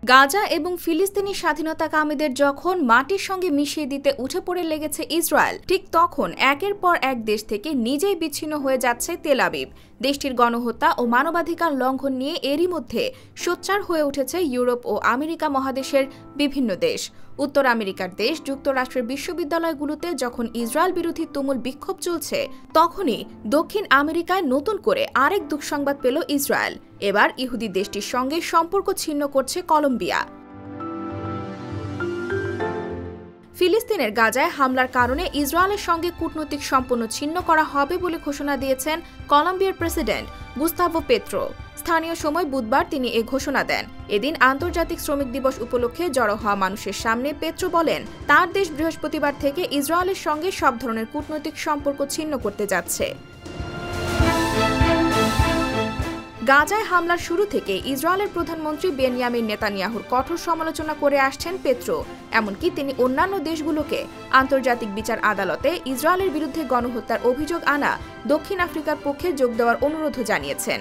গাজা এবং ফিলিস্তিনি স্বাধীনতাকামীদের যখন মাটির সঙ্গে মিশিয়ে দিতে উঠে পড়ে লেগেছে ইসরায়েল, ঠিক তখন একের পর এক দেশ থেকে নিজেই বিচ্ছিন্ন হয়ে যাচ্ছে তেল আবিব। দেশটির গণহত্যা ও মানবাধিকার লঙ্ঘন নিয়ে এরই মধ্যে সোচ্চার হয়ে উঠেছে ইউরোপ ও আমেরিকা মহাদেশের বিভিন্ন দেশ। উত্তর আমেরিকার দেশ যুক্তরাষ্ট্রের বিশ্ববিদ্যালয়গুলোতে যখন ইসরায়েল বিরোধী তুমুল বিক্ষোভ চলছে, তখনই দক্ষিণ আমেরিকায় নতুন করে আরেক দুঃসংবাদ পেল ইসরায়েল। এবার ইহুদি দেশটির সঙ্গে সম্পর্ক ছিন্ন করছে কলম্বিয়া। ফিলিস্তিনের গাজায় হামলার কারণে ইসরায়েলের সঙ্গে কূটনৈতিক সম্পর্ক ছিন্ন করা হবে বলে ঘোষণা দিয়েছেন কলম্বিয়ার প্রেসিডেন্ট গুস্তাভো পেট্রো। স্থানীয় সময় বুধবার তিনি এ ঘোষণা দেন। এদিন আন্তর্জাতিক শ্রমিক দিবস উপলক্ষে জড়ো হওয়া মানুষের সামনে পেট্রো বলেন, তার দেশ বৃহস্পতিবার থেকে ইসরায়েলের সঙ্গে সব ধরনের কূটনৈতিক সম্পর্ক ছিন্ন করতে যাচ্ছে। গাজায় হামলার শুরু থেকে ইসরায়েলের প্রধানমন্ত্রী বেনিয়ামিন নেতানিয়াহুর কঠোর সমালোচনা করে আসছেন পেট্রো। এমনকি তিনি অন্যান্য দেশগুলোকে আন্তর্জাতিক বিচার আদালতে ইসরায়েলের বিরুদ্ধে গণহত্যার অভিযোগ আনা দক্ষিণ আফ্রিকার পক্ষে যোগ দেওয়ার অনুরোধও জানিয়েছেন।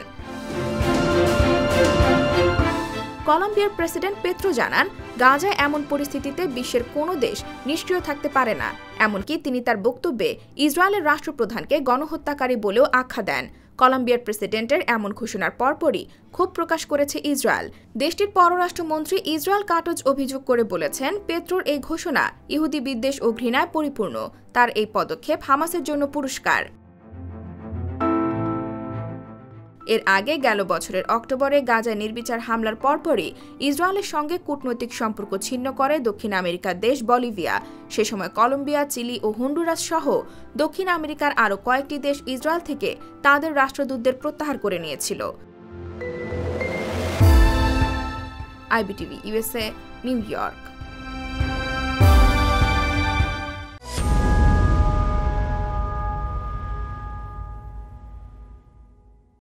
কলম্বিয়ার প্রেসিডেন্ট পেট্রো জানান, গাজায় এমন পরিস্থিতিতে বিশ্বের কোনো দেশ নিষ্ক্রিয় থাকতে পারে না। এমনকি তিনি তার বক্তব্যে ইসরায়েলের রাষ্ট্রপ্রধানকে গণহত্যাকারী বলেও আখ্যা দেন। কলম্বিয়ার প্রেসিডেন্টের এমন ঘোষণার পরপরই ক্ষোভ প্রকাশ করেছে ইসরায়েল। দেশটির পররাষ্ট্রমন্ত্রী ইসরায়েল কাটজ অভিযোগ করে বলেছেন, পেট্রোর এই ঘোষণা ইহুদি বিদ্বেষ ও ঘৃণায় পরিপূর্ণ। তার এই পদক্ষেপ হামাসের জন্য পুরস্কার। এর আগে গেল বছরের অক্টোবরে গাজায় নির্বিচার হামলার পরপরই ইসরায়েলের সঙ্গে কূটনৈতিক সম্পর্ক ছিন্ন করে দক্ষিণ আমেরিকার দেশ বলিভিয়া। সে সময় কলম্বিয়া, চিলি ও হন্ডুরাস সহ দক্ষিণ আমেরিকার আরও কয়েকটি দেশ ইসরায়েল থেকে তাদের রাষ্ট্রদূতদের প্রত্যাহার করে নিয়েছিল। IBTV USA, new York.